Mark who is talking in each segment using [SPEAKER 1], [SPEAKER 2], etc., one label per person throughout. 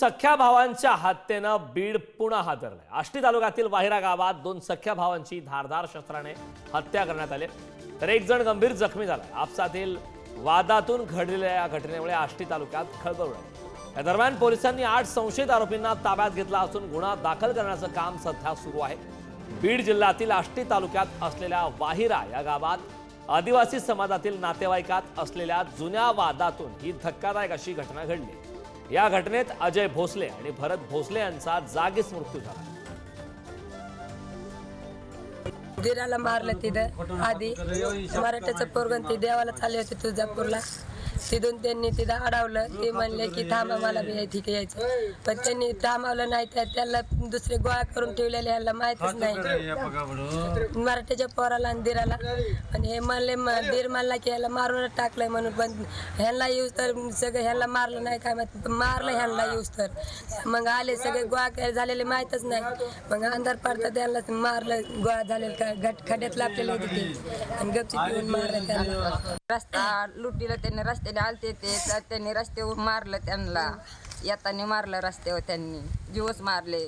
[SPEAKER 1] सख्या भावांच्या हत्येनं बीड पुन्हा हादरलंय। आष्टी तालुक्यातील वाहिरा गावात दोन सख्या भावांची धारदार शस्त्राने हत्या करण्यात आली, तर एक जण गंभीर जखमी झालाय। आपसातील वादातून घडलेल्या या घटनेमुळे आष्टी तालुक्यात खळबळ उडाली। या दरम्यान पोलिसांनी 8 संशयित आरोपींना ताब्यात घेतला असून गुन्हा दाखल करण्याचं काम सध्या सुरू आहे। बीड जिल्ह्यातील आष्टी तालुक्यात असलेल्या वाहिरा या गावात आदिवासी समाजातील नातेवाईकात असलेल्या जुन्या वादातून ही धक्कादायक अशी घटना घडली। या घटनेत अजय भोसले आणि भरत भोसले यांचा जागीच मृत्यू झाला।
[SPEAKER 2] दिराला मारलं तिथं आधी मराठ्याचं पोरगण ते देवाला चालले होते तुळजापूरला। तिथून त्यांनी तिथं अडवलं। ते म्हणले की थांबा मला बी ठीक यायचं, पण त्यांनी थांबवलं नाही। त्याला दुसरे गोळा करून ठेवलेले ह्याला माहितच नाही मराठ्याच्या पोराला आणि दिराला। आणि हे म्हणले दीर म्हणला की ह्याला मारूनच टाकलंय म्हणून, पण ह्यांना येऊस तर सगळं ह्याला मारलं नाही काय माहिती, मारलं ह्यांना येऊस तर मग आले सगळे गोळा झालेले माहीतच नाही। मग अंधार पडता त्यांना मारलं, गोळा झालेलं का खड्यात लापलेले होते ते आणि गपचीत येऊन मारलं त्यांना।
[SPEAKER 3] रस्ता लुटीला त्यांनी, रस्त्याने आलते ते तर त्यांनी रस्त्यावर मारलं त्यांना, येताना मारलं रस्त्यावर, त्यांनी जीवच मारले।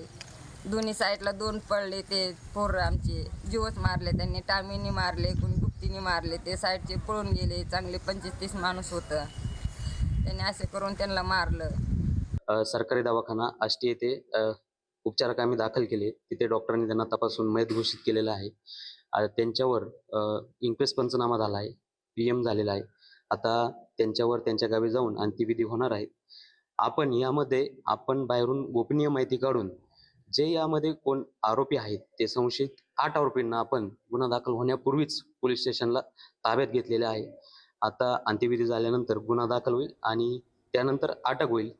[SPEAKER 3] दोन्ही साईडला 2 पडले ते पोरं आमचे, जीवच मारले त्यांनी। टामीने मारले, कोणी गुप्तीने मारले, ते साईडचे पळून गेले। चांगले 25-30 माणूस होतं, त्यांनी असे करून त्यांना मारलं।
[SPEAKER 4] सरकारी दवाखाना आष्टी येथे उपचारकामी दाखल केले। तिथे डॉक्टरांनी त्यांना तपासून मयत घोषित केलेलं आहे। त्यांच्यावर इन्क्वेस्ट पंचनामा झाला आहे, PM झालेला आहे। आता त्यांच्यावर त्यांच्या गावी जाऊन अंत्यविधी होणार आहे। आपण यामध्ये बाहेरून गोपनीय माहिती काढून जे यामध्ये कोण आरोपी आहेत ते संशयित 8 आरोपींना आपण गुन्हा दाखल होण्यापूर्वीच पोलीस स्टेशनला ताब्यात घेतलेले आहे। आता अंत्यविधी झाल्यानंतर गुन्हा दाखल होईल आणि त्यानंतर अटक होईल।